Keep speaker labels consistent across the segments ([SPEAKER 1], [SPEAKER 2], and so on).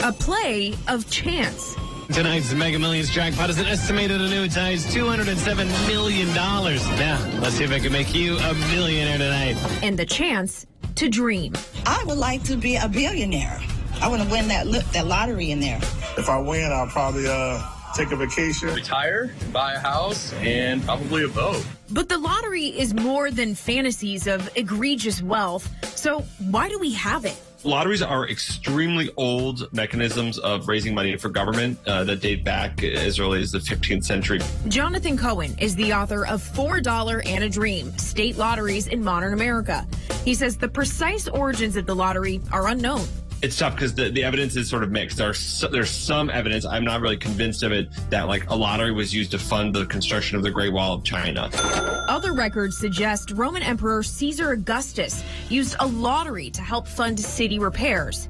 [SPEAKER 1] a play of chance.
[SPEAKER 2] Tonight's Mega Millions jackpot is an estimated annuitized $207 million. Now, let's see if I can make you a millionaire tonight.
[SPEAKER 1] And the chance to dream.
[SPEAKER 3] I would like to be a billionaire. I want to win that lottery in there.
[SPEAKER 4] If I win, I'll probably take a vacation.
[SPEAKER 5] Retire, buy a house, and probably a boat.
[SPEAKER 1] But the lottery is more than fantasies of egregious wealth. So why do we have it?
[SPEAKER 6] Lotteries are extremely old mechanisms of raising money for government that date back as early as the 15th century.
[SPEAKER 1] Jonathan Cohen is the author of $4 and a Dream, State Lotteries in Modern America. He says the precise origins of the lottery are unknown.
[SPEAKER 6] It's tough because the evidence is sort of mixed. There's some evidence, I'm not really convinced of it, that like a lottery was used to fund the construction of the Great Wall of China.
[SPEAKER 1] Other records suggest Roman Emperor Caesar Augustus used a lottery to help fund city repairs.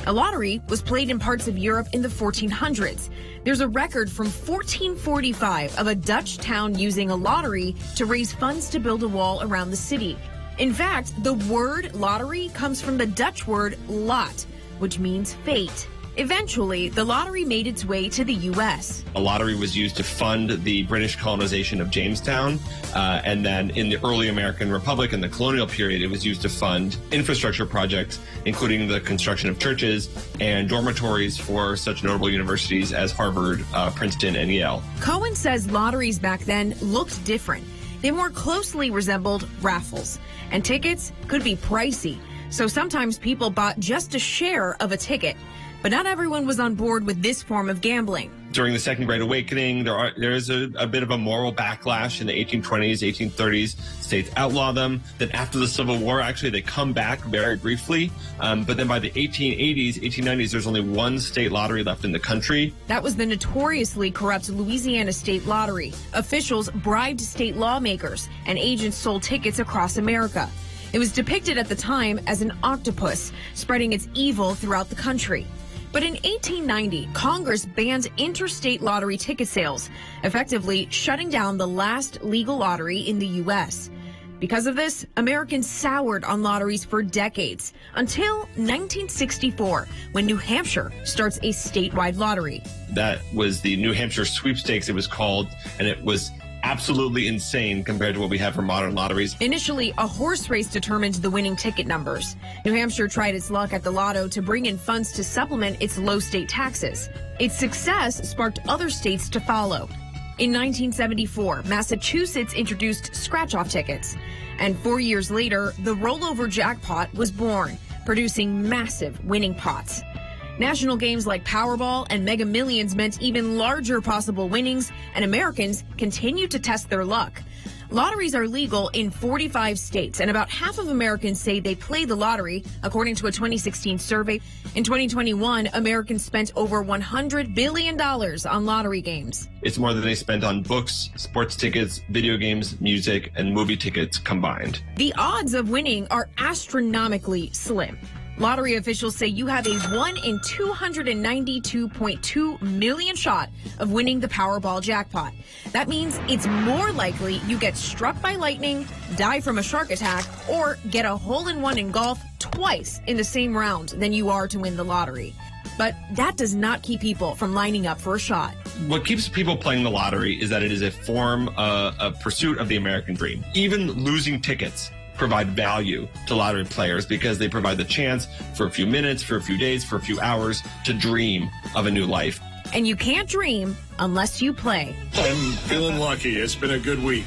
[SPEAKER 1] A lottery was played in parts of Europe in the 1400s. There's a record from 1445 of a Dutch town using a lottery to raise funds to build a wall around the city. In fact, the word lottery comes from the Dutch word lot, which means fate. Eventually, the lottery made its way to the U.S.
[SPEAKER 6] A lottery was used to fund the British colonization of Jamestown, and then in the early American Republic and the colonial period, it was used to fund infrastructure projects, including the construction of churches and dormitories for such notable universities as Harvard, Princeton, and Yale.
[SPEAKER 1] Cohen says lotteries back then looked different. They more closely resembled raffles, and tickets could be pricey. So sometimes people bought just a share of a ticket. But not everyone was on board with this form of gambling.
[SPEAKER 6] During the Second Great Awakening, there is a bit of a moral backlash in the 1820s, 1830s. States outlaw them. Then after the Civil War, actually, they come back very briefly. But then by the 1880s, 1890s, there's only one state lottery left in the country.
[SPEAKER 1] That was the notoriously corrupt Louisiana State Lottery. Officials bribed state lawmakers, and agents sold tickets across America. It was depicted at the time as an octopus, spreading its evil throughout the country. But in 1890, Congress banned interstate lottery ticket sales, effectively shutting down the last legal lottery in the U.S. Because of this, Americans soured on lotteries for decades, until 1964, when New Hampshire starts a statewide lottery.
[SPEAKER 6] That was the New Hampshire Sweepstakes, it was called, and it was absolutely insane compared to what we have for modern lotteries.
[SPEAKER 1] Initially, a horse race determined the winning ticket numbers. New Hampshire tried its luck at the lotto to bring in funds to supplement its low state taxes. Its success sparked other states to follow. In 1974, Massachusetts introduced scratch-off tickets. And 4 years later, the rollover jackpot was born, producing massive winning pots. National games like Powerball and Mega Millions meant even larger possible winnings, and Americans continue to test their luck. Lotteries are legal in 45 states, and about half of Americans say they play the lottery, according to a 2016 survey. In 2021, Americans spent over $100 billion on lottery games.
[SPEAKER 6] It's more than they spent on books, sports tickets, video games, music, and movie tickets combined.
[SPEAKER 1] The odds of winning are astronomically slim. Lottery officials say you have a 1 in 292.2 million shot of winning the Powerball jackpot. That means it's more likely you get struck by lightning, die from a shark attack, or get a hole-in-one in golf twice in the same round than you are to win the lottery. But that does not keep people from lining up for a shot.
[SPEAKER 6] What keeps people playing the lottery is that it is a form of pursuit of the American dream. Even losing tickets provide value to lottery players because they provide the chance for a few minutes, for a few days, for a few hours to dream of a new life.
[SPEAKER 1] And you can't dream unless you play.
[SPEAKER 4] I'm feeling lucky. It's been a good week.